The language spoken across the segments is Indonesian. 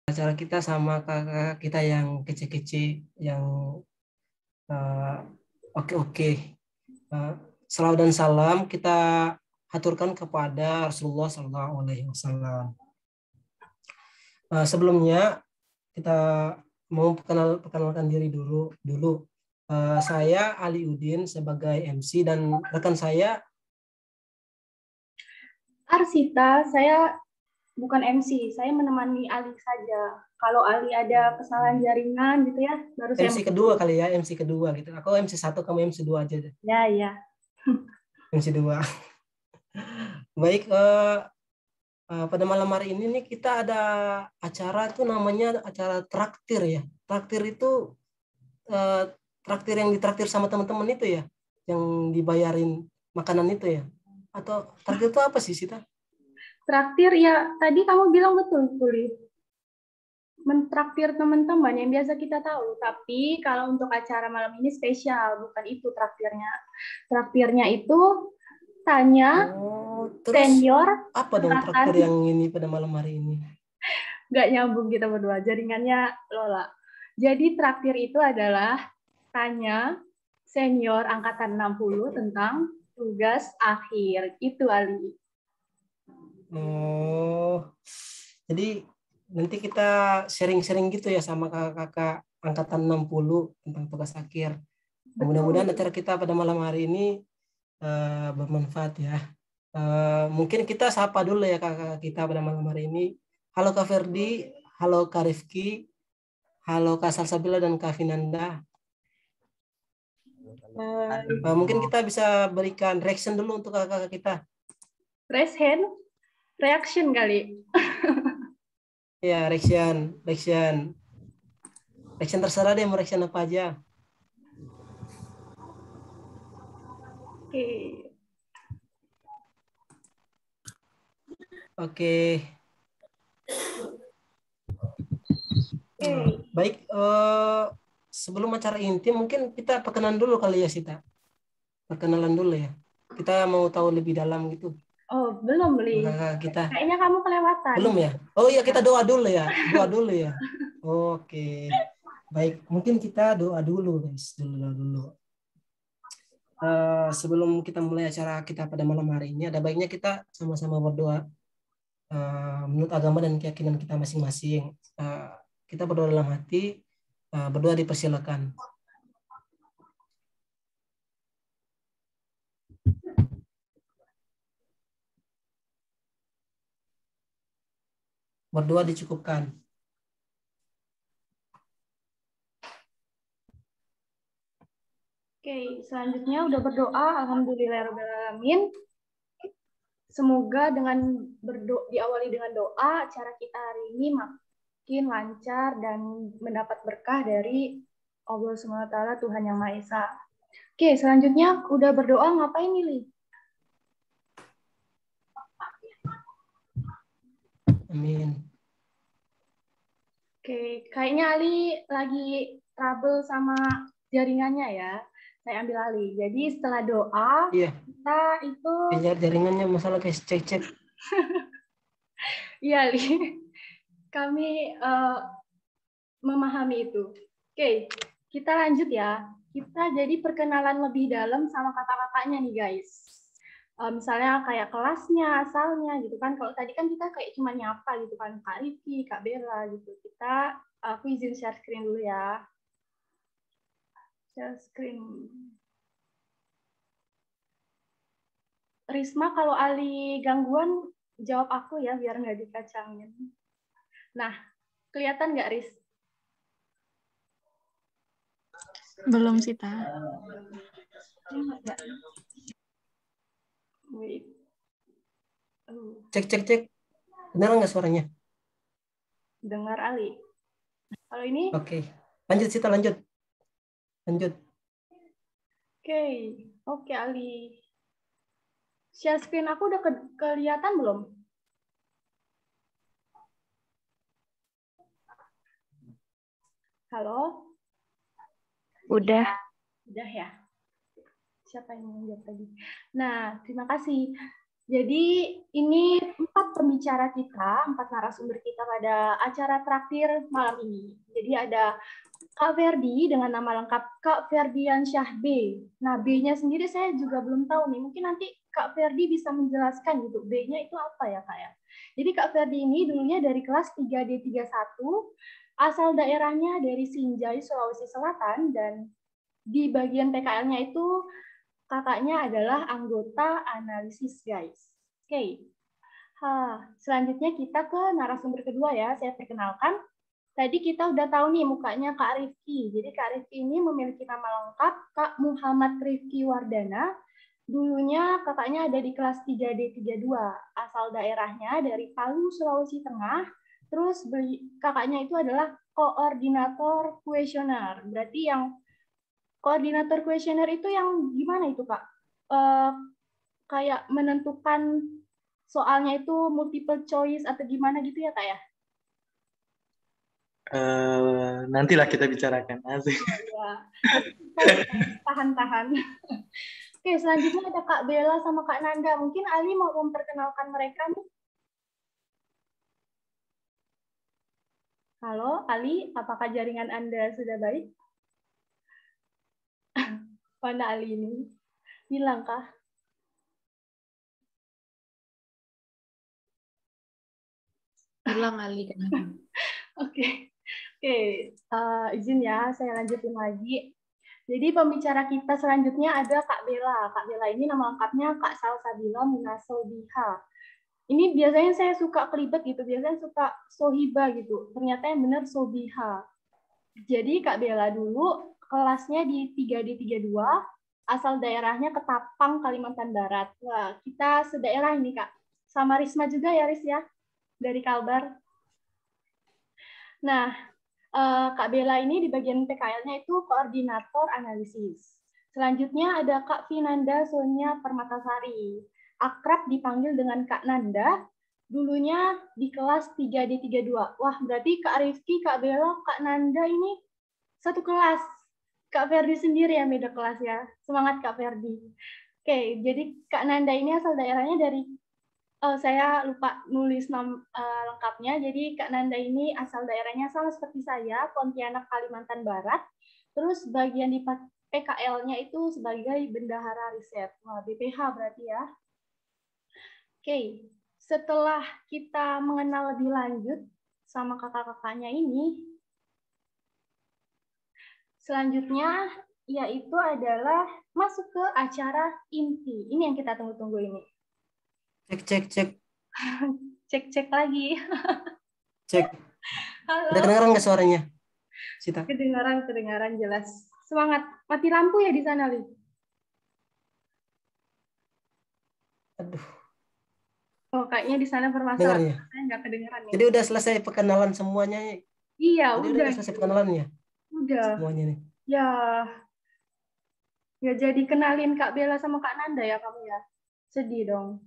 acara kita sama kakak kita yang kece-kece, yang eh, oke-oke. Eh, Salawat dan salam kita haturkan kepada Rasulullah Sallallahu Alaihi Wasallam. Sebelumnya kita mau perkenalkan diri dulu. Saya Ali Udin sebagai MC dan rekan saya Arsita, saya bukan MC, saya menemani Ali saja. Kalau Ali ada kesalahan jaringan gitu ya, baru saya MC kedua kali ya, MC kedua gitu. Aku MC 1, kamu MC 2 aja deh. Ya, ya. MC 2. Baik, pada malam hari ini nih kita ada acara itu namanya acara traktir ya. Traktir itu traktir yang ditraktir sama teman-teman itu ya, yang dibayarin makanan itu ya. Atau traktir itu apa sih, Sita? Traktir ya, tadi kamu bilang betul, Kuli. Mentraktir teman-teman yang biasa kita tahu. Tapi kalau untuk acara malam ini spesial, bukan itu traktirnya. Traktirnya itu tanya Terus senior apa dong traktir yang ini pada malam hari ini? Nggak nyambung kita berdua, jaringannya Lola. Jadi traktir itu adalah tanya senior angkatan 60 tentang tugas akhir. Itu Ali. Oh, jadi nanti kita sharing-sharing gitu ya sama kakak-kakak angkatan 60 tentang tugas akhir. Mudah-mudahan acara kita pada malam hari ini bermanfaat ya. Mungkin kita sapa dulu ya kakak kita pada malam hari ini. Halo Kak Ferdi, halo Kak Rifki, halo Kak Salsabila dan Kak Finanda. Mungkin kita bisa berikan reaction dulu untuk kakak kita. Raise hand, reaction kali. Ya, reaction terserah deh, mau reaction apa aja. Oke. Oke. Okay. Baik, sebelum acara inti mungkin kita perkenalan dulu kali ya, Sita. Perkenalan dulu ya. Kita mau tahu lebih dalam gitu. Oh, belum, Li. Kita. Kayaknya kamu kelewatan. Belum ya? Oh iya, kita doa dulu ya. Doa dulu ya. Oke. Baik, mungkin kita doa dulu, guys. Dulu. Sebelum kita mulai acara kita pada malam hari ini, ada baiknya kita sama-sama berdoa menurut agama dan keyakinan kita masing-masing. Kita berdoa dalam hati, berdoa dipersilakan. Berdoa dicukupkan. Oke, selanjutnya udah berdoa, alhamdulillahirobbilalamin. Semoga dengan diawali dengan doa, acara kita hari ini makin lancar dan mendapat berkah dari Allah SWT, Tuhan Yang Maha Esa. Oke, selanjutnya udah berdoa, ngapain nih, Li? Amin. Oke, kayaknya Ali lagi trouble sama jaringannya ya. Saya ambil alih. Jadi setelah doa, iya. Kita itu... Jaringannya masalah guys, cek. Iya, Li. Kami memahami itu. Oke, kita lanjut ya. Kita jadi perkenalan lebih dalam sama kakak-kakaknya nih, guys. Misalnya kayak kelasnya, asalnya gitu kan. Kalau tadi kan kita kayak cuma nyapa gitu kan, Kak Rifki, Kak Bella gitu. Aku izin share screen dulu ya. Share screen. Risma, kalau Ali gangguan, jawab aku ya, biar nggak dikacangin. Nah, kelihatan nggak, Ris? Belum sih, Ta. Wait. Cek. Benar nggak suaranya? Dengar, Ali. Kalau ini? Oke. Lanjut, Sita, lanjut. Oke, Ali. Share screen aku udah kelihatan belum? Halo? Udah. Udah ya? Siapa yang menjawab tadi? Nah, terima kasih. Jadi ini 4 pembicara kita, 4 narasumber kita pada acara terakhir malam ini. Jadi ada Kak Ferdi dengan nama lengkap Kak Ferdian Syah B. Nah, B-nya sendiri saya juga belum tahu nih. Mungkin nanti Kak Ferdi bisa menjelaskan gitu. B-nya itu apa ya, Kak ya? Jadi Kak Ferdi ini dulunya dari kelas 3D31, asal daerahnya dari Sinjai, Sulawesi Selatan, dan di bagian PKL-nya itu kakaknya adalah anggota analisis, guys. Oke. Selanjutnya kita ke narasumber kedua ya. Saya perkenalkan. Tadi kita udah tahu nih mukanya Kak Rifki. Jadi Kak Rifki ini memiliki nama lengkap Kak Muhammad Rifki Wardana. Dulunya kakaknya ada di kelas 3D32. Asal daerahnya dari Palu, Sulawesi Tengah. Terus kakaknya itu adalah koordinator kuesioner. Berarti yang koordinator kuesioner itu yang gimana itu, Kak? Kayak menentukan soalnya itu multiple choice atau gimana gitu ya, Kak ya? Nantilah kita bicarakan. Asik. Oh, ya. Tahan-tahan. Oke, selanjutnya ada Kak Bella sama Kak Nanda. Mungkin Ali mau memperkenalkan mereka nih. Halo, Ali. Apakah jaringan Anda sudah baik? Mana Ali ini? Hilang kah? Hilang Ali. Oke. Izin ya, saya lanjutin lagi. Jadi pembicara kita selanjutnya ada Kak Bella. Kak Bella ini nama lengkapnya Kak Salsabila Munasobiha. Ini biasanya saya suka kelibet gitu, biasanya suka Sohiba gitu. Ternyata yang benar Sobiha. Jadi Kak Bella dulu kelasnya di 3D32, asal daerahnya Ketapang, Kalimantan Barat. Wah, kita sedaerah ini, Kak. Sama Risma juga ya, Ris ya? Dari Kalbar. Nah, Kak Bella ini di bagian PKL-nya itu koordinator analisis. Selanjutnya ada Kak Vinanda Sonia Permatasari. Akrab dipanggil dengan Kak Nanda. Dulunya di kelas 3D32. Wah, berarti Kak Rifki, Kak Bella, Kak Nanda ini satu kelas. Kak Ferdi sendiri yang beda kelas ya. Semangat Kak Ferdi. Oke, jadi Kak Nanda ini asal daerahnya dari saya lupa nulis lengkapnya. Jadi Kak Nanda ini asal daerahnya sama seperti saya, Pontianak, Kalimantan Barat. Terus bagian di PKL-nya itu sebagai bendahara riset. Wah, BPH berarti ya. Oke, setelah kita mengenal lebih lanjut sama kakak-kakaknya ini, selanjutnya yaitu adalah masuk ke acara inti. Ini yang kita tunggu-tunggu ini. Cek. Cek lagi. Cek. Halo. Udah kedengeran nggak suaranya, Sita? Kedengaran jelas. Semangat. Mati lampu ya di sana, Li? Aduh. Oh, kayaknya di sana bermasalah. Dengarnya. Saya nggak kedengeran nih. Jadi udah selesai perkenalan semuanya. Iya, Jadi udah. udah selesai perkenalannya. Udah. Semuanya nih. Ya jadi kenalin Kak Bella sama Kak Nanda ya kamu ya. Sedih dong.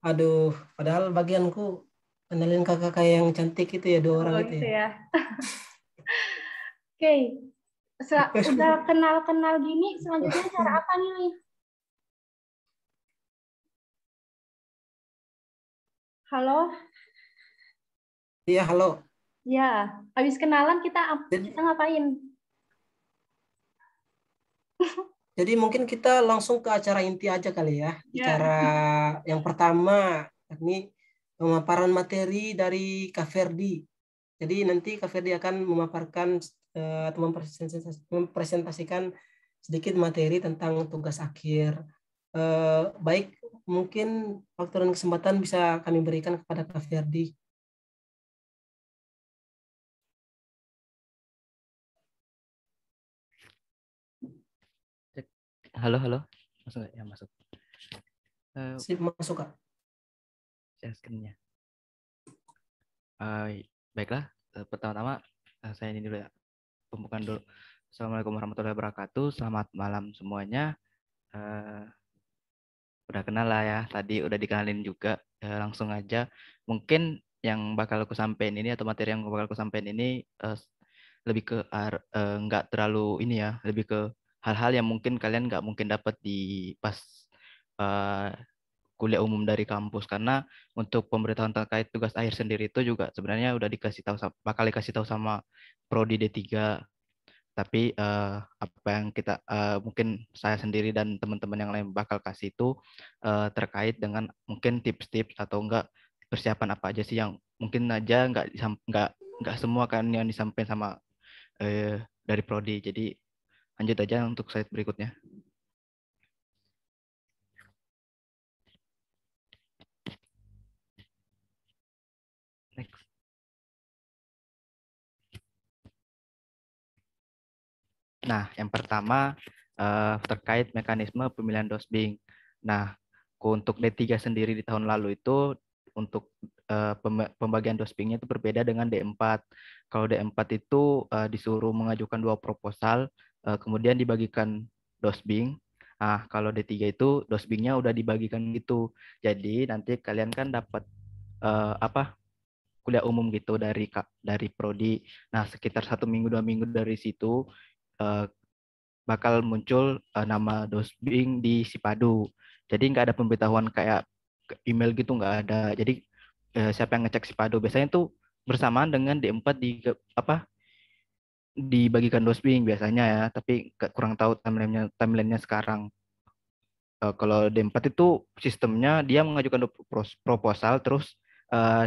Aduh, padahal bagianku kenalin kakak yang cantik itu ya, 2 orang itu Gitu ya. ya. Oke. Udah kenal-kenal gini, selanjutnya cara apa nih? Halo? Iya, halo. Ya, habis kenalan kita ngapain? Jadi mungkin kita langsung ke acara inti aja kali ya. Acara yang pertama, ini pemaparan materi dari Kak Ferdi. Jadi nanti Kak Ferdi akan memaparkan atau mempresentasikan sedikit materi tentang tugas akhir. Baik, mungkin waktu dan kesempatan bisa kami berikan kepada Kak Ferdi. Halo. Masuk nggak? Ya, masuk. Sip, masuk, Kak. Share screen-nya. Baiklah, pertama-tama saya ini dulu ya. Pembukaan dulu. Assalamualaikum warahmatullahi wabarakatuh. Selamat malam semuanya. Udah kenal lah ya. Tadi udah dikenalin juga. Langsung aja. Mungkin yang bakal aku sampaikan ini atau materi yang bakal aku sampaikan ini lebih ke nggak terlalu ini ya. Lebih ke hal-hal yang mungkin kalian nggak mungkin dapat di pas kuliah umum dari kampus, karena untuk pemberitahuan terkait tugas akhir sendiri itu juga sebenarnya udah bakal dikasih tahu sama prodi D3. Tapi apa yang kita mungkin saya sendiri dan teman-teman yang lain bakal kasih itu terkait dengan mungkin tips-tips atau enggak persiapan apa aja sih yang mungkin aja nggak semua kan yang disampaikan sama dari prodi. Jadi lanjut aja untuk slide berikutnya. Next. Nah, yang pertama terkait mekanisme pemilihan dosbing. Nah, untuk D3 sendiri di tahun lalu itu untuk pembagian dosbingnya itu berbeda dengan D4. Kalau D4 itu disuruh mengajukan 2 proposal, kemudian dibagikan dosbing. Nah, kalau D3 itu dosbingnya udah dibagikan gitu. Jadi nanti kalian kan dapat kuliah umum gitu dari prodi. Nah, sekitar 1 minggu 2 minggu dari situ bakal muncul nama dosbing di Sipadu. Jadi nggak ada pemberitahuan kayak email gitu, nggak ada. Jadi siapa yang ngecek Sipadu biasanya tuh bersamaan dengan D4 dibagikan dosbing biasanya ya, tapi kurang tahu timelinenya sekarang. Kalau D4 itu sistemnya dia mengajukan proposal, terus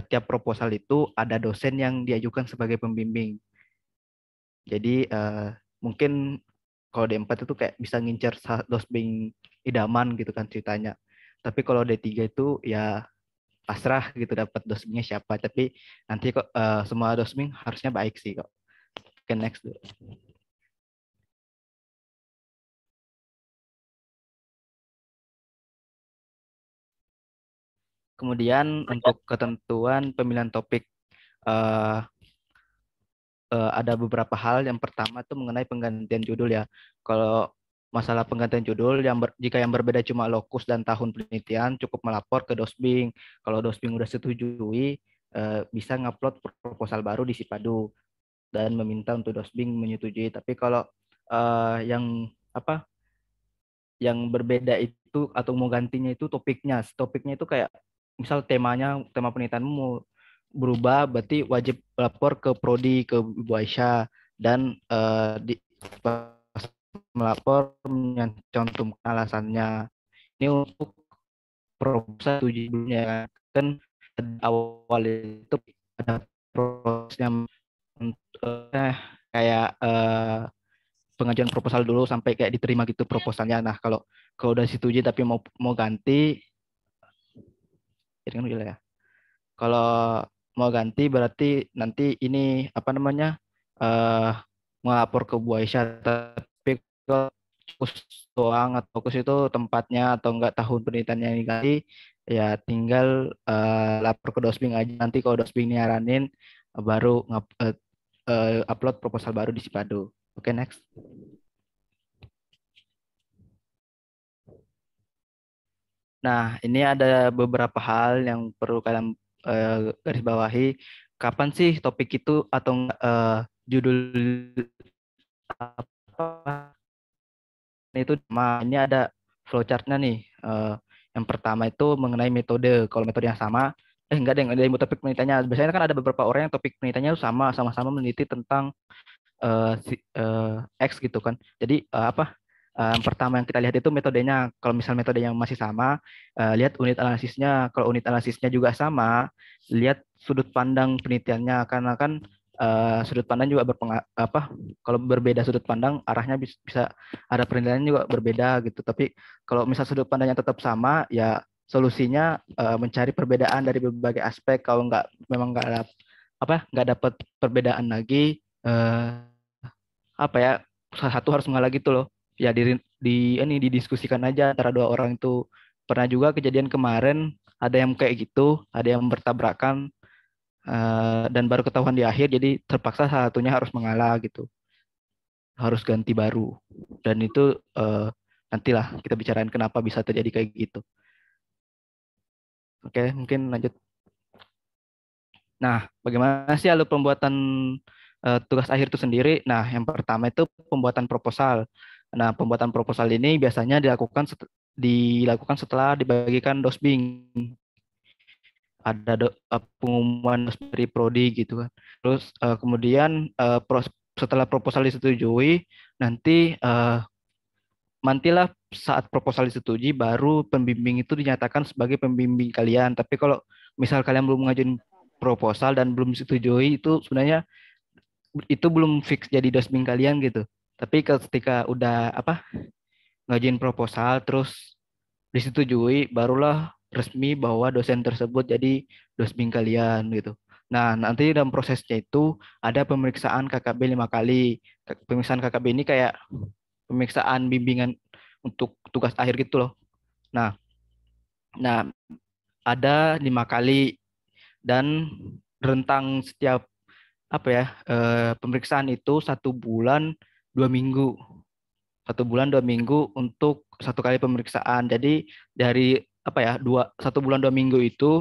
tiap proposal itu ada dosen yang diajukan sebagai pembimbing. Jadi mungkin kalau D4 itu kayak bisa ngincer dosbing idaman gitu kan ceritanya. Tapi kalau D3 itu ya pasrah gitu dapat dosbingnya siapa. Tapi nanti kok semua dosbing harusnya baik sih kok. Oke, next dulu. Kemudian untuk ketentuan pemilihan topik ada beberapa hal. Yang pertama itu mengenai penggantian judul ya. Kalau masalah penggantian judul jika yang berbeda cuma lokus dan tahun penelitian cukup melapor ke Dosbing. Kalau Dosbing udah setujui bisa ngupload proposal baru di Sipadu dan meminta untuk Dosbing menyetujui. Tapi kalau yang berbeda itu atau mau gantinya itu topiknya itu kayak misal tema penelitianmu mau berubah, berarti wajib lapor ke prodi, ke Ibu Aisyah, dan melapor mencantumkan alasannya. Ini untuk proposal tujuannya kan awal itu ada prosesnya kayak pengajuan proposal dulu sampai kayak diterima gitu proposalnya. Nah, kalau udah setuju tapi mau ganti, ya. Kalau mau ganti berarti nanti ini melapor ke Bu Aisyah. Tapi kalau fokus doang atau fokus itu tempatnya atau enggak tahun penelitiannya yang diganti, ya tinggal lapor ke Dosbing aja. Nanti kalau Dosbing nyaranin baru upload proposal baru di Sipadu. Oke, next. Nah, ini ada beberapa hal yang perlu kalian garis bawahi. Kapan sih topik itu atau judul apa itu? Ini ada flowchart-nya nih. Yang pertama itu mengenai metode. Kalau metode yang sama, enggak deh, ada topik penelitiannya. Biasanya kan ada beberapa orang yang topik penelitiannya sama-sama meneliti tentang X gitu kan. Jadi yang pertama yang kita lihat itu metodenya. Kalau misal metode yang masih sama, lihat unit analisisnya. Kalau unit analisisnya juga sama, lihat sudut pandang penelitiannya. Karena kan sudut pandang juga kalau berbeda sudut pandang, arahnya bisa ada penilaian juga berbeda gitu. Tapi kalau misal sudut pandangnya tetap sama, ya solusinya mencari perbedaan dari berbagai aspek. Kalau memang nggak dapat perbedaan lagi, salah satu harus mengalah gitu loh. Ya didiskusikan aja antara dua orang itu. Pernah juga kejadian kemarin ada yang kayak gitu, ada yang bertabrakan dan baru ketahuan di akhir, jadi terpaksa salah satunya harus mengalah gitu, harus ganti baru. Dan itu nantilah kita bicarain kenapa bisa terjadi kayak gitu. Oke, mungkin lanjut. Nah, bagaimana sih alur pembuatan tugas akhir itu sendiri? Nah, yang pertama itu pembuatan proposal. Nah, pembuatan proposal ini biasanya dilakukan dilakukan setelah dibagikan dosbing. Ada pengumuman dari prodi gitu kan. Terus kemudian setelah proposal disetujui, nantilah saat proposal disetujui baru pembimbing itu dinyatakan sebagai pembimbing kalian. Tapi kalau misal kalian belum mengajukan proposal dan belum disetujui, itu sebenarnya itu belum fix jadi dosbing kalian gitu. Tapi ketika udah ngajuin proposal terus disetujui, barulah resmi bahwa dosen tersebut jadi dosbing kalian gitu. Nah, nanti dalam prosesnya itu ada pemeriksaan KKB 5 kali. Pemeriksaan KKB ini kayak pemeriksaan bimbingan untuk tugas akhir gitu loh. Nah, ada 5 kali dan rentang setiap pemeriksaan itu 1 bulan 2 minggu. 1 bulan 2 minggu untuk 1 kali pemeriksaan. Jadi dari 1 bulan 2 minggu itu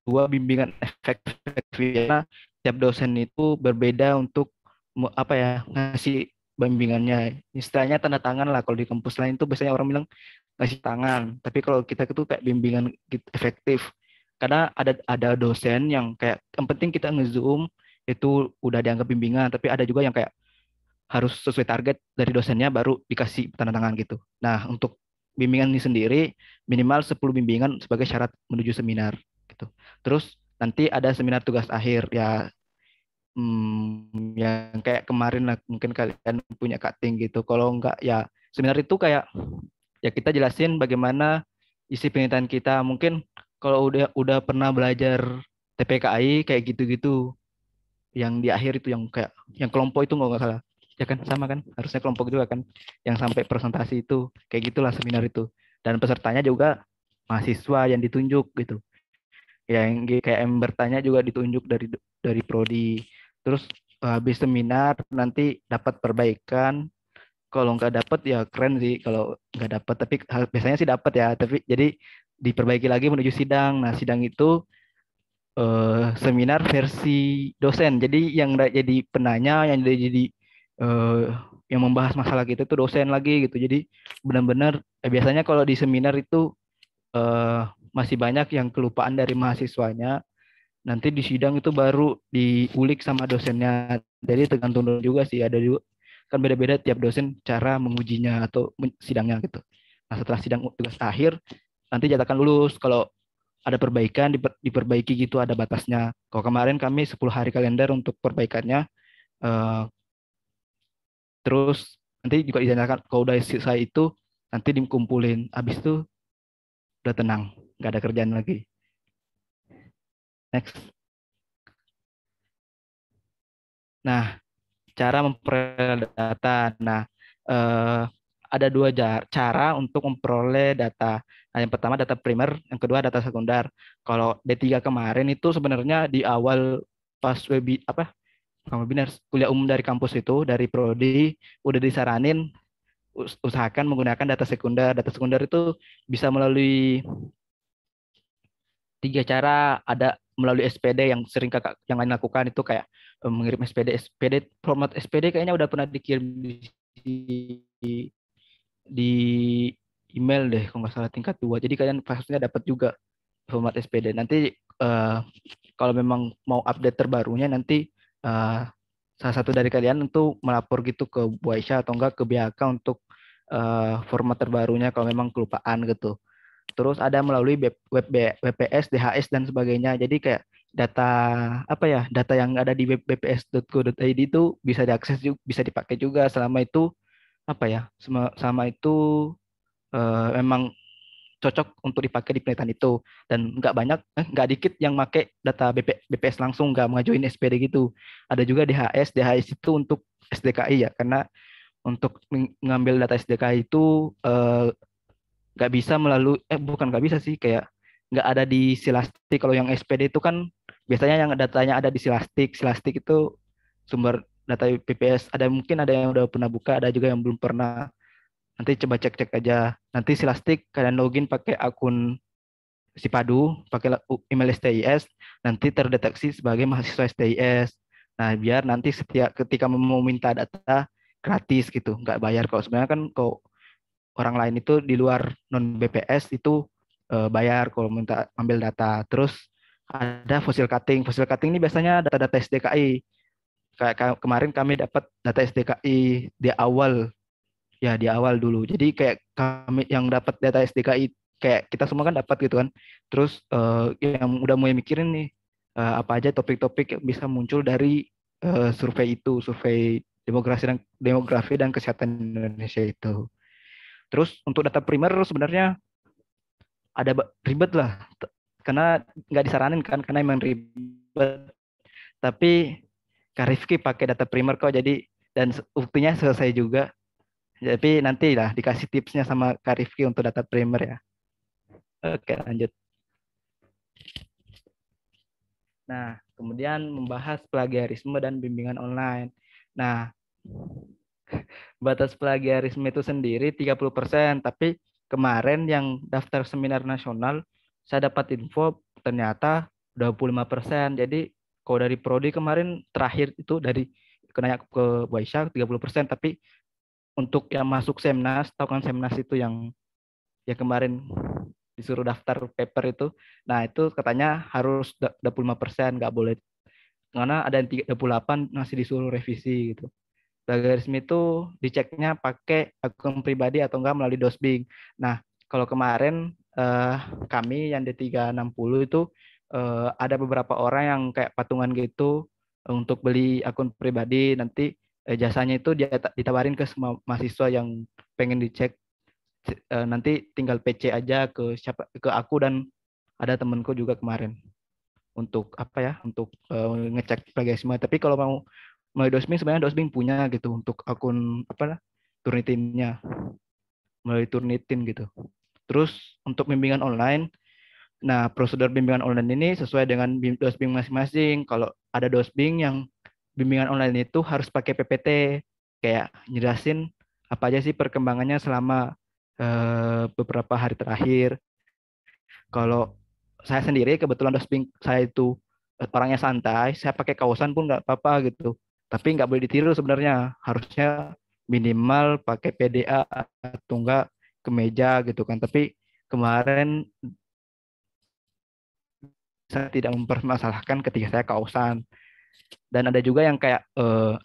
dua bimbingan efektif, karena tiap dosen itu berbeda untuk ngasih bimbingannya. Istilahnya tanda tangan lah. Kalau di kampus lain itu biasanya orang bilang ngasih tangan, tapi kalau kita itu kayak bimbingan gitu, efektif. Karena ada dosen yang kayak yang penting kita nge-zoom itu udah dianggap bimbingan, tapi ada juga yang kayak harus sesuai target dari dosennya baru dikasih tanda tangan gitu. Nah, untuk bimbingan ini sendiri minimal 10 bimbingan sebagai syarat menuju seminar gitu. Terus nanti ada seminar tugas akhir ya, yang kayak kemarin lah, mungkin kalian punya cutting gitu. Kalau enggak ya seminar itu kayak ya kita jelasin bagaimana isi penelitian kita. Mungkin kalau udah pernah belajar TPKI kayak gitu-gitu, yang di akhir itu yang kayak yang kelompok itu nggak salah ya kan, sama kan, harusnya kelompok juga kan, yang sampai presentasi itu kayak gitulah seminar itu. Dan pesertanya juga mahasiswa yang ditunjuk gitu, yang kayak yang bertanya juga ditunjuk dari prodi. Terus habis seminar nanti dapat perbaikan, kalau nggak dapat ya keren sih kalau nggak dapat, tapi biasanya sih dapat ya, tapi jadi diperbaiki lagi menuju sidang. Nah, sidang itu seminar versi dosen. Jadi yang jadi penanya, yang jadi yang membahas masalah kita itu dosen lagi gitu. Jadi benar-benar biasanya kalau di seminar itu masih banyak yang kelupaan dari mahasiswanya. Nanti di sidang itu baru diulik sama dosennya. Jadi tergantung juga sih, ada juga kan beda-beda tiap dosen cara mengujinya atau sidangnya gitu. Nah, setelah sidang tugas akhir nanti nyatakan lulus. Kalau ada perbaikan diperbaiki gitu, ada batasnya. Kalau kemarin kami 10 hari kalender untuk perbaikannya. Terus nanti juga dinyatakan kalau udah selesai itu nanti dikumpulin. Habis itu udah tenang, nggak ada kerjaan lagi. Next. Nah, cara memperoleh data. Nah, ada 2 cara untuk memperoleh data. Nah, yang pertama data primer, yang kedua data sekunder. Kalau D3 kemarin itu sebenarnya di awal pas webinar kuliah umum dari kampus itu, dari prodi, udah disaranin usahakan menggunakan data sekunder. Data sekunder itu bisa melalui 3 cara. Ada melalui SPD yang sering kakak yang lain lakukan, itu kayak mengirim SPD format SPD kayaknya udah pernah dikirim di email deh kalau nggak salah tingkat 2. Jadi kalian pastinya dapat juga format SPD. Nanti kalau memang mau update terbarunya nanti salah satu dari kalian untuk melapor gitu ke Bu Aisyah atau enggak ke BHK untuk format terbarunya kalau memang kelupaan gitu. Terus ada melalui WPS, DHS dan sebagainya. Jadi kayak data yang ada di bps.go.id itu bisa diakses juga, bisa dipakai juga selama itu sama itu memang cocok untuk dipakai di penelitian itu. Dan nggak dikit yang pakai data BPS langsung, nggak mengajuin SPD gitu. Ada juga DHS itu untuk SDKI ya, karena untuk mengambil data SDKI itu nggak bisa melalui bukan nggak bisa sih, kayak nggak ada di Silastik. Kalau yang SPD itu kan biasanya yang datanya ada di Silastik itu sumber data BPS. Mungkin ada yang udah pernah buka, ada juga yang belum pernah. Nanti coba cek aja. Nanti Silastik kalian login pakai akun Sipadu, pakai email STIS, nanti terdeteksi sebagai mahasiswa STIS. Nah, biar nanti ketika mau minta data gratis gitu, nggak bayar. Kalau sebenarnya kan kalau orang lain itu di luar non BPS itu bayar kalau minta ambil data. Terus ada fossil cutting. Fossil cutting ini biasanya data-data SDKI. Kayak kemarin kami dapat data SDKI di awal dulu. Jadi kayak kami yang dapat data SDKI kayak kita semua kan dapat gitu kan. Terus yang udah mulai mikirin nih apa aja topik-topik yang bisa muncul dari survei demografi dan kesehatan Indonesia itu. Terus untuk data primer sebenarnya ada ribet lah karena nggak disaranin kan karena emang ribet. Tapi Kak Rifki pakai data primer kok jadi dan buktinya selesai juga. Tapi nanti lah dikasih tipsnya sama Kak Rifki untuk data primer ya. Oke, lanjut. Nah, kemudian membahas plagiarisme dan bimbingan online. Nah, batas plagiarisme itu sendiri 30%, tapi kemarin yang daftar seminar nasional, saya dapat info ternyata 25%. Jadi, kalau dari Prodi kemarin terakhir itu dari kenanya ke Waisyah 30%, tapi untuk yang masuk Semnas, tahu kan Semnas itu yang ya kemarin disuruh daftar paper itu. Nah, itu katanya harus 25%, nggak boleh. Karena ada yang 38 masih disuruh revisi gitu. Plagiarisme itu diceknya pakai akun pribadi atau enggak melalui Dosbing. Nah, kalau kemarin kami yang D360 itu ada beberapa orang yang kayak patungan gitu untuk beli akun pribadi. Nanti jasanya itu ditawarin ke semua mahasiswa yang pengen dicek. Nanti tinggal PC aja ke aku dan ada temanku juga kemarin untuk apa ya untuk ngecek plagiarisme. Tapi kalau mau melalui Dosbing sebenarnya Dosbing punya gitu untuk akun apa Turnitinnya melalui Turnitin gitu. Terus untuk bimbingan online, nah prosedur bimbingan online ini sesuai dengan Dosbing masing-masing. Kalau ada Dosbing yang bimbingan online itu harus pakai PPT kayak jelasin apa aja sih perkembangannya selama beberapa hari terakhir. Kalau saya sendiri kebetulan Dosbing saya itu orangnya santai, saya pakai kaosan pun nggak apa-apa gitu. Tapi nggak boleh ditiru sebenarnya, harusnya minimal pakai PDA atau enggak kemeja gitu kan. Tapi kemarin saya tidak mempermasalahkan ketika saya kaosan. Dan ada juga yang kayak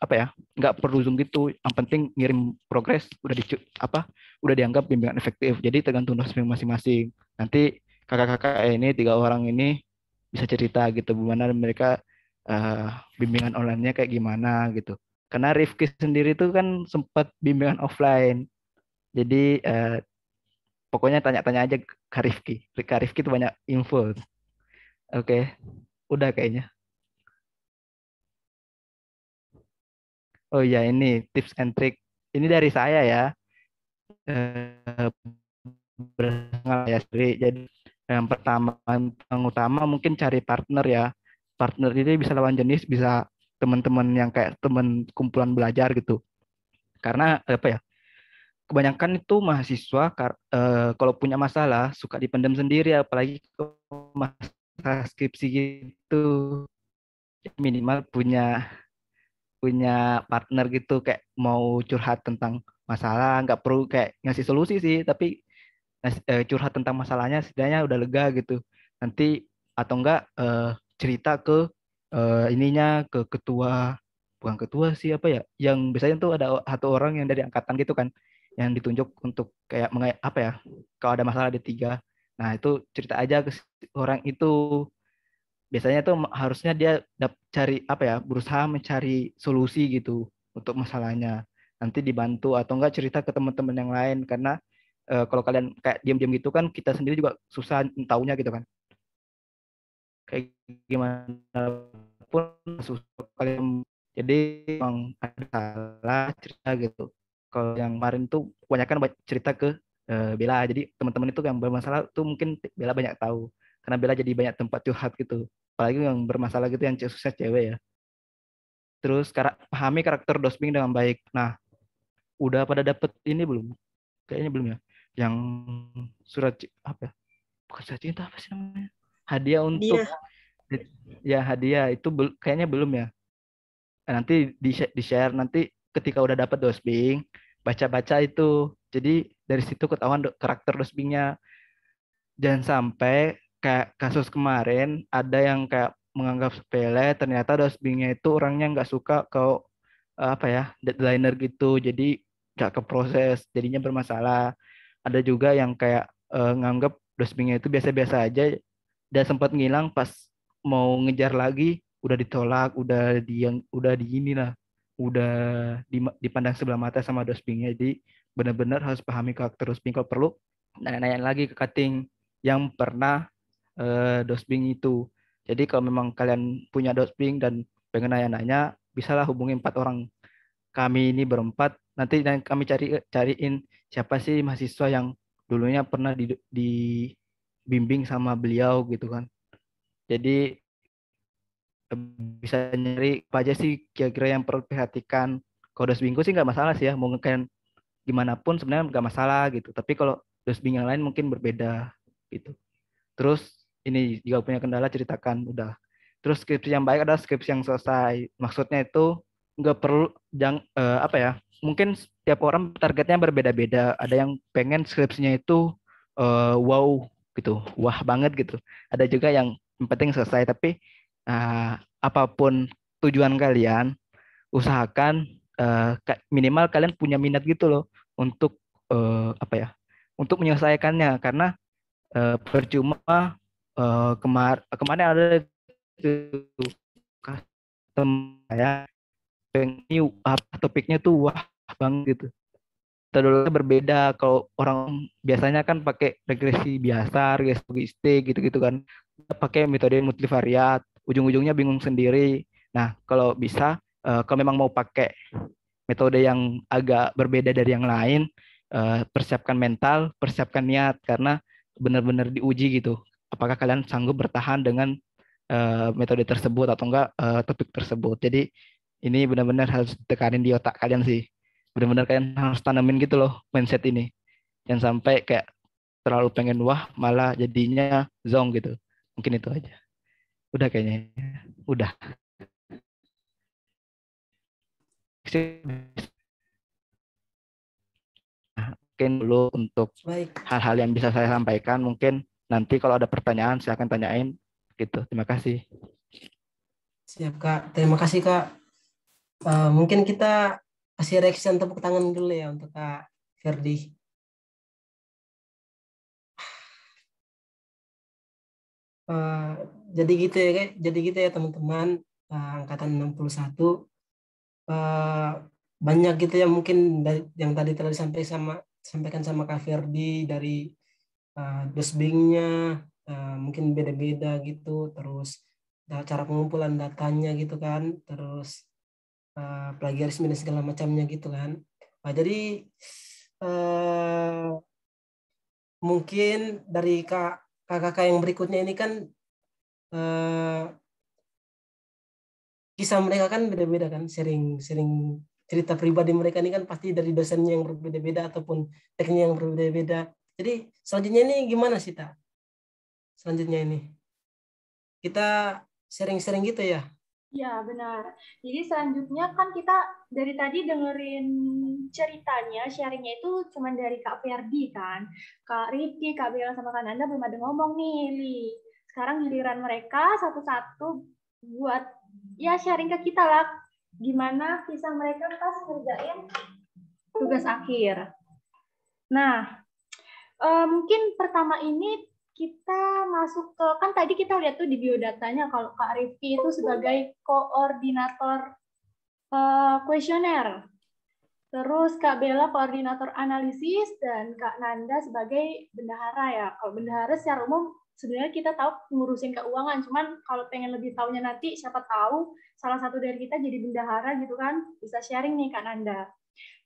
apa ya, nggak perlu zoom gitu, yang penting ngirim progres udah dianggap bimbingan efektif. Jadi tergantung Dosbing masing-masing. Nanti kakak-kakak ini 3 orang ini bisa cerita gitu gimana mereka bimbingan online-nya kayak gimana gitu. Karena Rifki sendiri tuh kan sempat bimbingan offline. Jadi pokoknya tanya-tanya aja ke Rifki. Kak Rifki tuh banyak info. Oke, udah kayaknya. Oh iya, ini tips and trick. Ini dari saya ya. Berdasarkan ya sendiri. Jadi yang pertama, yang utama mungkin cari partner ya. Partner ini bisa lawan jenis, bisa teman-teman yang kayak teman kumpulan belajar gitu. Karena apa ya? Kebanyakan itu mahasiswa kalau punya masalah suka dipendam sendiri, apalagi masalah skripsi gitu. Minimal punya partner gitu kayak mau curhat tentang masalah, nggak perlu kayak ngasih solusi sih, tapi curhat tentang masalahnya setidaknya udah lega gitu. Nanti atau enggak cerita ke ininya ke ketua, bukan ketua sih apa ya, yang biasanya tuh ada satu orang yang dari angkatan gitu kan yang ditunjuk untuk kayak apa ya kalau ada masalah D3. Nah, itu cerita aja ke orang itu. Biasanya tuh harusnya dia cari apa ya, berusaha mencari solusi gitu untuk masalahnya. Nanti dibantu atau enggak cerita ke teman-teman yang lain karena kalau kalian kayak diam-diam gitu kan kita sendiri juga susah taunya gitu kan. Kayak gimana pun susah kalian. Jadi emang ada salah cerita gitu. Kalau yang kemarin tuh kebanyakan cerita ke Bella. Jadi teman-teman itu yang bermasalah tuh mungkin Bella banyak tahu. Karena Bella jadi banyak tempat curhat gitu. Apalagi yang bermasalah gitu yang susah cewek ya. Terus pahami karakter Dosbing dengan baik. Nah, udah pada dapet ini belum? Kayaknya belum ya. Yang surat apa ya? Bukan surat cinta, apa sih namanya? Hadiah untuk hadiah itu kayaknya belum ya. Nanti di share nanti ketika udah dapat Dosbing, baca-baca itu Jadi dari situ ketahuan karakter dosbingnya. Jangan sampai kayak kasus kemarin ada yang kayak menganggap sepele, ternyata dosbingnya itu orangnya nggak suka ke apa ya, deadliner gitu, jadi nggak ke proses, jadinya bermasalah. Ada juga yang kayak nganggap dosbingnya itu biasa-biasa aja, dan sempat ngilang pas mau ngejar lagi, udah ditolak, udah di ini lah, udah dipandang sebelah mata sama dosbingnya. Jadi benar-benar harus pahami karakter dosbing. Kalau perlu nanya-nanya lagi ke cutting yang pernah dosbing itu. Jadi kalau memang kalian punya dosbing dan pengen nanya-nanya, bisalah hubungi 4 orang. Kami ini berempat, nanti dan kami cariin siapa sih mahasiswa yang dulunya pernah dibimbing sama beliau gitu kan. Jadi bisa nyari apa aja sih kira-kira yang perlu diperhatikan. Kalau dosbingku sih nggak masalah sih ya, mau kalian gimana pun sebenarnya nggak masalah gitu. Tapi kalau dosbing yang lain mungkin berbeda gitu. Terus ini juga punya kendala, ceritakan udah. Terus skripsi yang baik adalah skripsi yang selesai. Maksudnya itu nggak perlu apa ya? Mungkin setiap orang targetnya berbeda-beda. Ada yang pengen skripsinya itu wow gitu, wah banget gitu. Ada juga yang penting selesai. Tapi apapun tujuan kalian, usahakan minimal kalian punya minat gitu loh untuk apa ya? Untuk menyelesaikannya, karena percuma kemarin ada custom saya pengen topiknya tuh wah banget gitu. Metodologinya berbeda. Kalau orang biasanya kan pakai regresi biasa, regresi logistik gitu-gitu kan. Kita pakai metode multivariat, ujung-ujungnya bingung sendiri. Nah, kalau bisa, kalau memang mau pakai metode yang agak berbeda dari yang lain, persiapkan mental, persiapkan niat, karena benar-benar diuji gitu. Apakah kalian sanggup bertahan dengan metode tersebut atau enggak topik tersebut. Jadi ini benar-benar harus ditekanin di otak kalian sih. Benar-benar kalian harus tanamin gitu loh mindset ini. Jangan sampai kayak terlalu pengen wah malah jadinya zong gitu. Mungkin itu aja. Udah kayaknya. Udah. Mungkin dulu untuk Baik, hal-hal yang bisa saya sampaikan. Mungkin nanti kalau ada pertanyaan silakan tanyain gitu. Terima kasih. siap Kak. Terima kasih Kak. Mungkin kita kasih reaction tepuk tangan dulu ya untuk Kak Ferdi. Eh, jadi gitu ya, Kak. Jadi gitu ya teman-teman. Angkatan 61. eh, Banyak gitu ya mungkin yang tadi telah sampaikan sama Kak Ferdi dari dosbingnya, mungkin beda-beda gitu, terus cara pengumpulan datanya gitu kan, terus plagiarisme dan segala macamnya gitu kan. Nah, jadi eh, mungkin dari kakak yang berikutnya ini kan eh, kisah mereka kan beda-beda kan, sering cerita pribadi mereka ini kan pasti dari dosennya yang berbeda-beda ataupun tekniknya yang berbeda-beda. Jadi selanjutnya ini gimana sih Ta? Selanjutnya ini kita sering-sering gitu ya. Ya, benar. Jadi selanjutnya kan kita dari tadi dengerin ceritanya, sharingnya itu cuma dari Kak Ferdi kan. Kak Rifki, Kak Bella, sama Kak Nanda belum ada ngomong nih, Li. Sekarang giliran mereka satu-satu buat ya sharing ke kita lah. Gimana kisah mereka pas ngerjain tugas akhir. Nah, mungkin pertama ini kita masuk ke, kan tadi kita lihat tuh di biodatanya kalau Kak Rifki itu sebagai koordinator kuesioner. Terus Kak Bella koordinator analisis dan Kak Nanda sebagai bendahara ya. Kalau bendahara secara umum sebenarnya kita tahu ngurusin keuangan, cuman kalau pengen lebih tahunya nanti siapa tahu salah satu dari kita jadi bendahara gitu kan, bisa sharing nih Kak Nanda.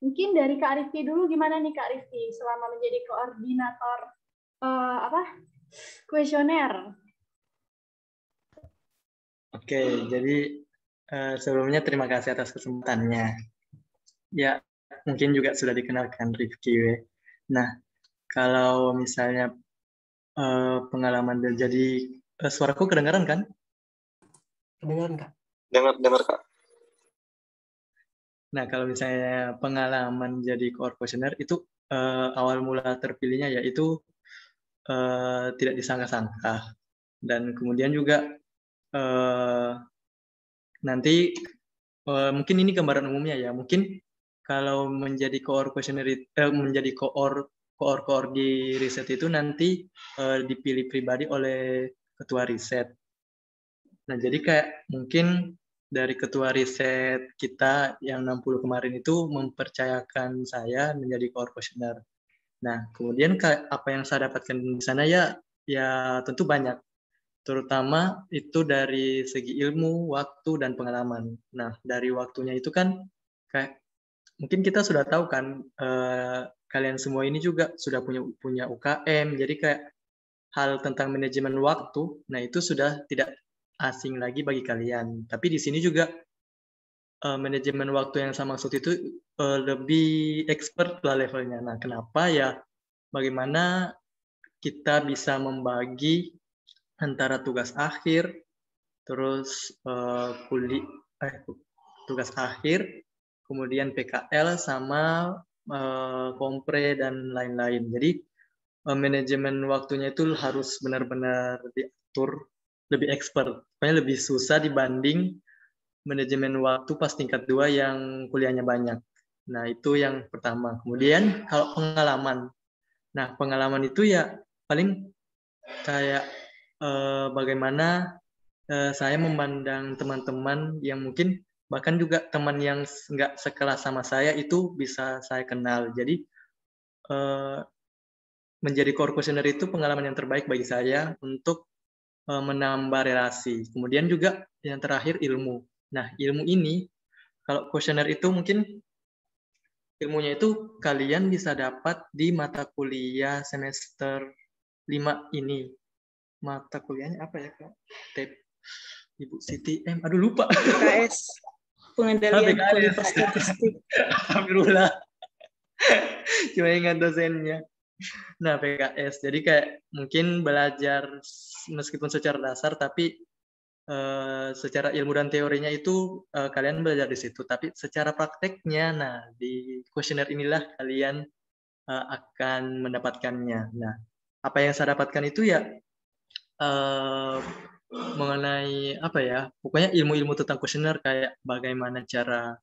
Mungkin dari Kak Rifki dulu, gimana nih Kak Rifki selama menjadi koordinator kuesioner? Oke, jadi sebelumnya terima kasih atas kesempatannya. Ya, mungkin juga sudah dikenalkan Rifki. Nah, kalau misalnya pengalaman jadi suaraku kedengaran kan? Kedengaran Kak? Dengar Kak. Nah, kalau misalnya pengalaman jadi koordinator itu awal mula terpilihnya yaitu tidak disangka-sangka. Dan kemudian juga nanti mungkin ini gambaran umumnya ya. Mungkin kalau menjadi menjadi koor di riset itu nanti dipilih pribadi oleh ketua riset. Nah, jadi kayak mungkin dari ketua riset kita yang 60 kemarin itu mempercayakan saya menjadi koor questioner. Nah, kemudian apa yang saya dapatkan di sana ya tentu banyak. Terutama itu dari segi ilmu, waktu, dan pengalaman. Nah, dari waktunya itu kan kayak mungkin kita sudah tahu kan, kalian semua ini juga sudah punya UKM, jadi kayak hal tentang manajemen waktu, nah itu sudah tidak asing lagi bagi kalian. Tapi di sini juga manajemen waktu yang saya maksud itu lebih expert lah levelnya. Nah, kenapa ya? Bagaimana kita bisa membagi antara tugas akhir, terus tugas akhir, kemudian PKL sama kompre dan lain-lain. Jadi manajemen waktunya itu harus benar-benar diatur lebih expert. Pokoknya lebih susah dibanding manajemen waktu pas tingkat 2 yang kuliahnya banyak. Nah, itu yang pertama. Kemudian kalau pengalaman. Nah, pengalaman itu ya paling kayak bagaimana saya memandang teman-teman yang mungkin bahkan juga teman yang nggak sekelas sama saya itu bisa saya kenal. Jadi menjadi core questioner itu pengalaman yang terbaik bagi saya untuk menambah relasi. Kemudian juga yang terakhir ilmu. Nah, ilmu ini kalau questioner itu mungkin ilmunya itu kalian bisa dapat di mata kuliah semester 5 ini. Mata kuliahnya apa ya, Kak? Ibu Siti aduh lupa. BKS, pengendalian kualitas statistik. Alhamdulillah. Cuma ingat dosennya. Nah, PKS. Jadi kayak mungkin belajar meskipun secara dasar, tapi secara ilmu dan teorinya itu kalian belajar di situ. Tapi secara prakteknya, nah di kuesioner inilah kalian akan mendapatkannya. Nah, apa yang saya dapatkan itu ya mengenai apa ya? Pokoknya ilmu-ilmu tentang kuesioner kayak bagaimana cara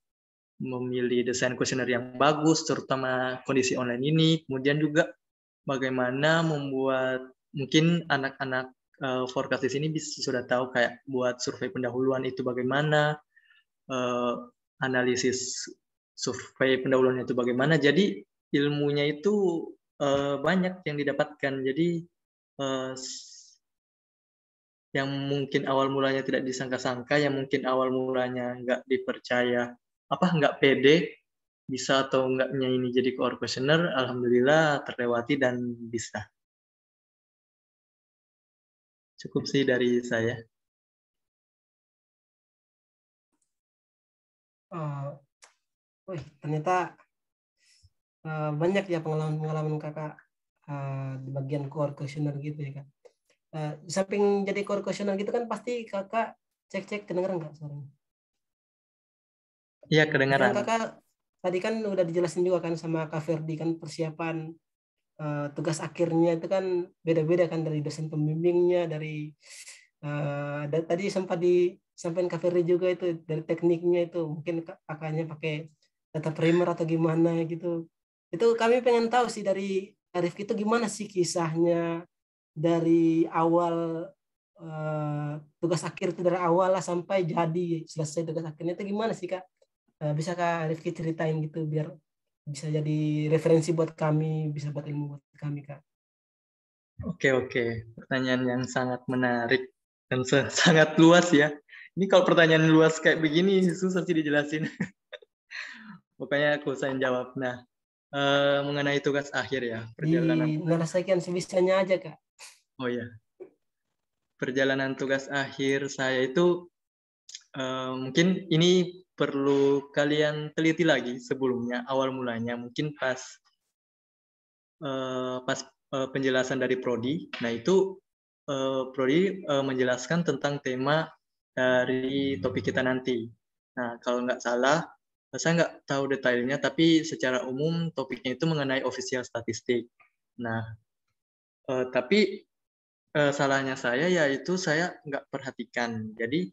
memilih desain kuesioner yang bagus, terutama kondisi online ini. Kemudian juga bagaimana membuat mungkin anak-anak forecast di sini sudah tahu kayak buat survei pendahuluan itu bagaimana, analisis survei pendahuluan itu bagaimana. Jadi ilmunya itu banyak yang didapatkan. Jadi yang mungkin awal mulanya tidak disangka-sangka, yang mungkin awal mulanya nggak dipercaya, nggak pede, bisa atau enggaknya ini jadi core questioner, alhamdulillah terlewati dan bisa. Cukup sih dari saya. Ternyata banyak ya pengalaman kakak di bagian core questioner gitu ya kak. Di samping jadi core questioner gitu kan pasti kakak cek kedengeran nggak suaranya? Iya kedengeran. Kan kakak tadi kan udah dijelasin juga kan sama Kak Ferdi kan persiapan tugas akhirnya itu kan beda-beda kan dari dosen pembimbingnya, dari tadi sempat disampaikan Kak Ferdi juga itu dari tekniknya itu mungkin kakaknya pakai data primer atau gimana gitu. Itu kami pengen tahu sih dari Arif itu gimana sih kisahnya dari awal tugas akhir itu dari awal lah sampai jadi selesai tugas akhirnya itu gimana sih Kak? Bisa Kak Rifki ceritain gitu biar bisa jadi referensi buat kami, bisa buat ilmu buat kami Kak. Oke. Pertanyaan yang sangat menarik dan sangat luas ya. Ini kalau pertanyaan luas kayak begini susah sih dijelasin. Pokoknya aku usahain jawab. Nah, mengenai tugas akhir ya, perjalanan. Dinarasikan sebisanya aja Kak. Oh ya, perjalanan tugas akhir saya itu mungkin ini perlu kalian teliti lagi sebelumnya, awal mulanya mungkin pas penjelasan dari Prodi. Nah itu Prodi menjelaskan tentang tema dari topik kita nanti. Nah kalau nggak salah Saya nggak tahu detailnya, tapi secara umum topiknya itu mengenai official statistik. Nah, tapi salahnya saya yaitu saya nggak perhatikan. Jadi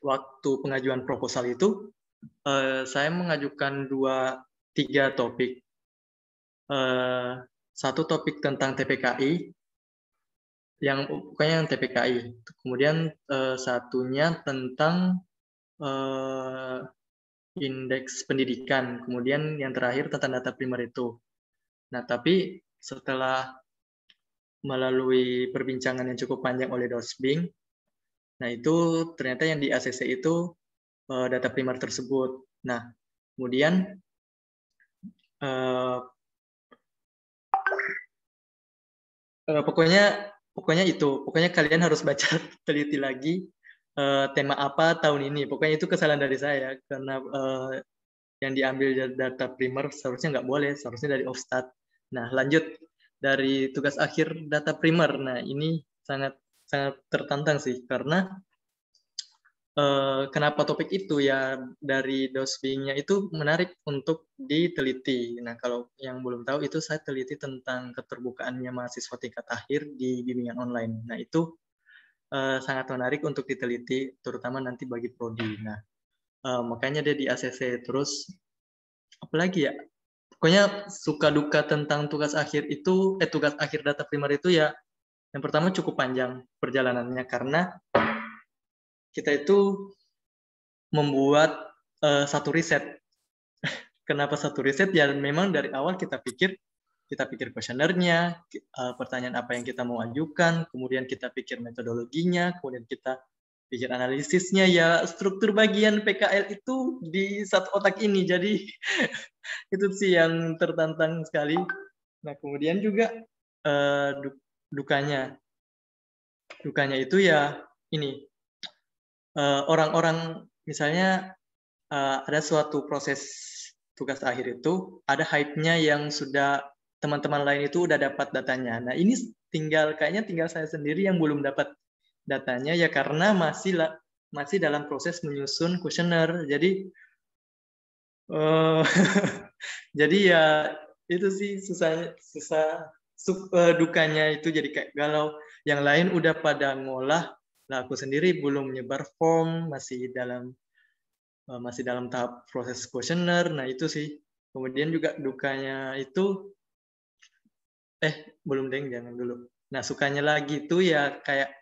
waktu pengajuan proposal itu saya mengajukan 3 topik. Satu topik tentang TPKI, pokoknya yang TPKI. Kemudian satunya tentang indeks pendidikan. Kemudian yang terakhir tentang data primer itu. Nah, tapi setelah melalui perbincangan yang cukup panjang oleh Dosbing, nah itu ternyata yang di ACC itu data primer tersebut. Nah, kemudian pokoknya kalian harus baca teliti lagi tema apa tahun ini. Pokoknya itu kesalahan dari saya karena yang diambil data primer seharusnya nggak boleh, seharusnya dari Ofstat. Nah, lanjut dari tugas akhir data primer. Nah, ini sangat tertantang sih karena kenapa topik itu ya, dari Dosbingnya itu menarik untuk diteliti. Nah, kalau yang belum tahu itu saya teliti tentang keterbukaannya mahasiswa tingkat akhir di bimbingan online. Nah, itu sangat menarik untuk diteliti, terutama nanti bagi prodi. Nah, makanya dia di ACC. Terus apalagi ya, pokoknya suka duka tentang tugas akhir data primer itu ya, yang pertama cukup panjang perjalanannya karena kita itu membuat satu riset. Kenapa satu riset? Ya memang dari awal kita pikir kuesionernya, pertanyaan apa yang kita mau ajukan, kemudian kita pikir metodologinya, kemudian kita pikir analisisnya, ya struktur bagian PKL itu di satu otak ini. Jadi itu sih yang tertantang sekali. Nah, kemudian juga dukanya itu ya ini, orang-orang misalnya ada suatu proses tugas akhir itu ada hype-nya yang sudah teman-teman lain itu udah dapat datanya. Nah, ini kayaknya tinggal saya sendiri yang belum dapat datanya ya, karena masih dalam proses menyusun kuesioner. Jadi jadi ya itu sih dukanya itu, jadi kayak galau. Yang lain udah pada ngolah, lah aku sendiri belum nyebar form, masih dalam tahap proses kuesioner. Nah, itu sih. Kemudian juga dukanya itu belum deng, jangan dulu. Nah, sukanya lagi itu ya kayak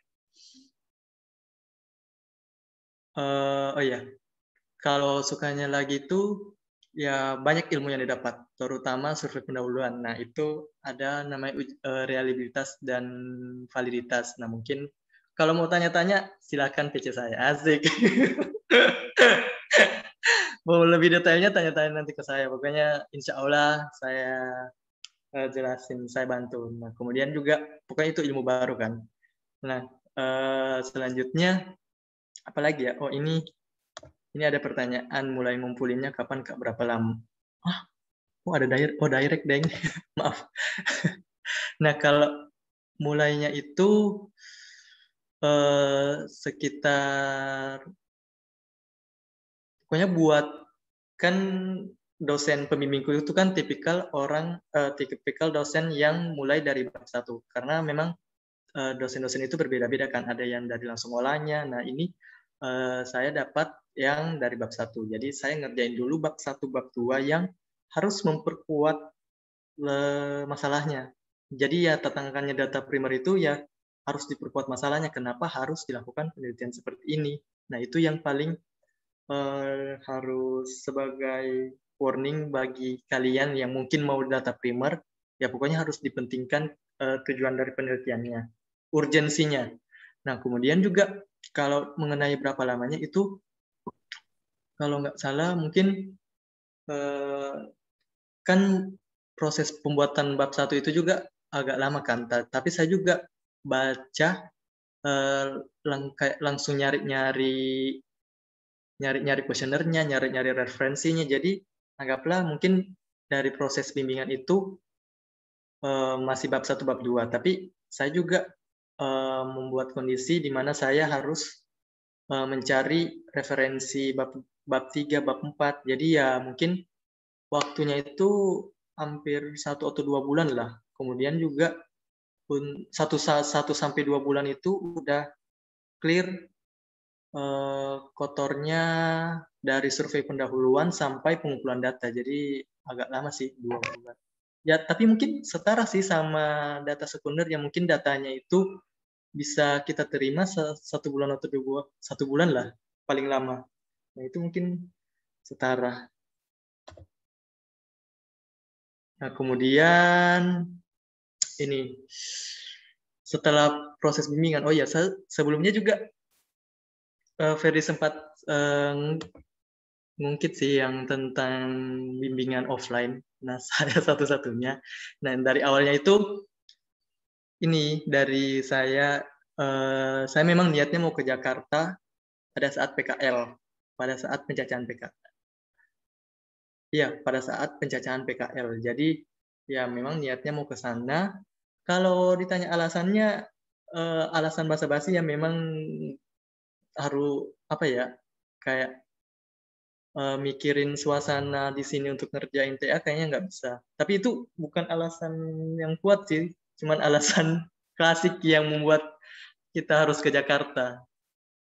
kalau sukanya lagi itu ya banyak ilmu yang didapat, terutama survei pendahuluan. Nah, itu ada namanya reliabilitas dan validitas. Nah, mungkin kalau mau tanya-tanya silakan PC saya. Asik. Mau lebih detailnya tanya-tanya nanti ke saya. Pokoknya insya Allah saya jelasin, saya bantu. Nah, kemudian juga pokoknya itu ilmu baru kan. Nah, selanjutnya apalagi ya? Oh, ini ada pertanyaan, mulai ngumpulinnya kapan, Kak? Berapa lama? Ada direct, deng. Maaf. Nah, kalau mulainya itu sekitar, pokoknya kan dosen pembimbingku itu kan tipikal dosen yang mulai dari bab 1. Karena memang dosen-dosen itu berbeda-beda kan, ada yang dari langsung olahnya. Nah, ini saya dapat yang dari bab 1. Jadi saya ngerjain dulu bab 1, bab 2 yang harus memperkuat masalahnya. Jadi ya tantangannya data primer itu ya harus diperkuat masalahnya. Kenapa harus dilakukan penelitian seperti ini? Nah, itu yang paling harus sebagai warning bagi kalian yang mungkin mau data primer. Ya pokoknya harus dipentingkan tujuan dari penelitiannya, urgensinya. Nah, kemudian juga kalau mengenai berapa lamanya itu, kalau nggak salah mungkin kan proses pembuatan bab 1 itu juga agak lama kan, tapi saya juga baca langsung nyari kuesionernya, nyari referensinya. Jadi anggaplah mungkin dari proses bimbingan itu masih bab 1, bab 2, tapi saya juga membuat kondisi di mana saya harus mencari referensi bab 3, bab 4. Jadi ya mungkin waktunya itu hampir 1 atau 2 bulan lah. Kemudian juga 1 sampai 2 bulan itu udah clear kotornya dari survei pendahuluan sampai pengumpulan data. Jadi agak lama sih, 2 bulan. Ya, tapi mungkin setara sih sama data sekunder yang mungkin datanya itu bisa kita terima 1 bulan atau 1 bulan lah paling lama. Nah, itu mungkin setara. Nah, kemudian ini setelah proses bimbingan, oh ya, sebelumnya juga Ferdi sempat ngungkit sih yang tentang bimbingan offline. Nah, saya satu-satunya. Nah, dari awalnya itu ini dari saya memang niatnya mau ke Jakarta pada saat PKL, pada saat pencacahan PKL. Iya, pada saat pencacahan PKL. Jadi ya memang niatnya mau ke sana. Kalau ditanya alasannya, alasan basa-basi ya memang harus apa ya, kayak mikirin suasana di sini untuk ngerjain TA kayaknya nggak bisa. Tapi itu bukan alasan yang kuat sih, cuman alasan klasik yang membuat kita harus ke Jakarta.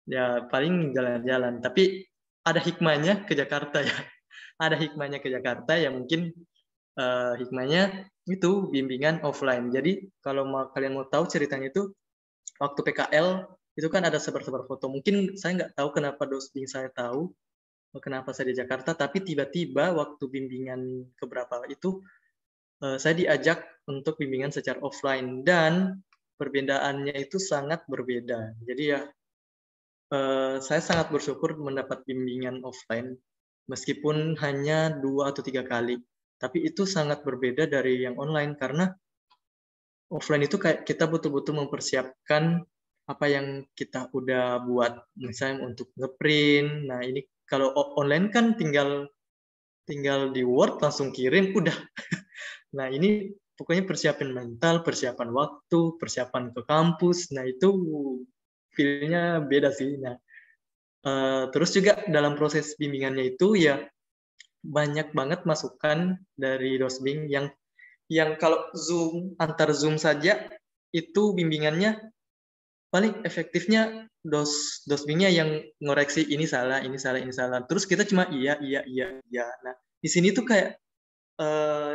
Ya paling jalan-jalan. Tapi ada hikmahnya ke Jakarta ya. Ada hikmahnya ke Jakarta ya mungkin hikmahnya itu bimbingan offline. Jadi kalau kalian mau tahu ceritanya itu waktu PKL itu kan ada sebar-sebar foto. Mungkin saya nggak tahu kenapa dosbing saya tahu kenapa saya di Jakarta, tapi tiba-tiba waktu bimbingan keberapa itu saya diajak untuk bimbingan secara offline dan perbedaannya itu sangat berbeda. Jadi ya saya sangat bersyukur mendapat bimbingan offline meskipun hanya 2 atau 3 kali. Tapi itu sangat berbeda dari yang online karena offline itu kayak kita betul-betul mempersiapkan apa yang kita udah buat, misalnya untuk ngeprint. Nah, ini kalau online kan tinggal di Word langsung kirim udah. Nah, ini pokoknya persiapan mental, persiapan waktu, persiapan ke kampus. Nah, itu feel-nya beda sih. Nah, terus juga dalam proses bimbingannya itu ya banyak banget masukan dari dosbing yang kalau antar Zoom saja itu bimbingannya paling efektifnya dosbingnya yang ngoreksi ini salah. Terus kita cuma iya. Nah, di sini tuh kayak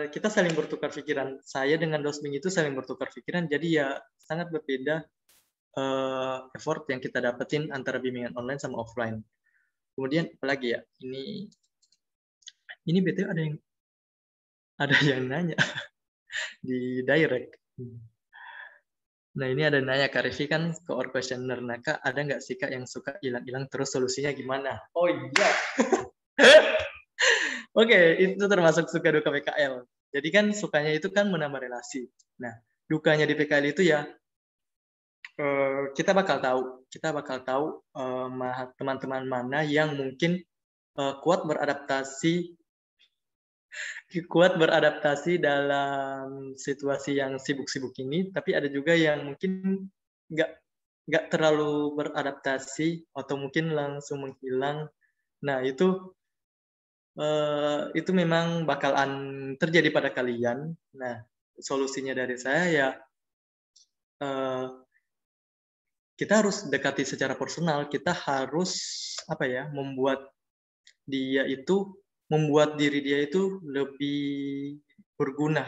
kita saling bertukar pikiran. Saya dengan dosbing itu saling bertukar pikiran. Jadi ya sangat berbeda effort yang kita dapetin antara bimbingan online sama offline. Kemudian apalagi ya? Ini BTW ada yang nanya di direct. Nah, ini ada nanya, Kak Rifi kan core questioner. Nah, Kak, ada nggak sih Kak yang suka hilang-hilang terus solusinya gimana? Oh iya. Oke, itu termasuk suka duka PKL. Jadi kan sukanya itu kan menambah relasi. Nah, dukanya di PKL itu ya kita bakal tahu teman-teman mana yang mungkin kuat beradaptasi dalam situasi yang sibuk-sibuk ini, tapi ada juga yang mungkin nggak terlalu beradaptasi atau mungkin langsung menghilang. Nah, itu memang bakalan terjadi pada kalian. Nah, solusinya dari saya ya kita harus dekati secara personal. Kita harus membuat diri dia itu lebih berguna.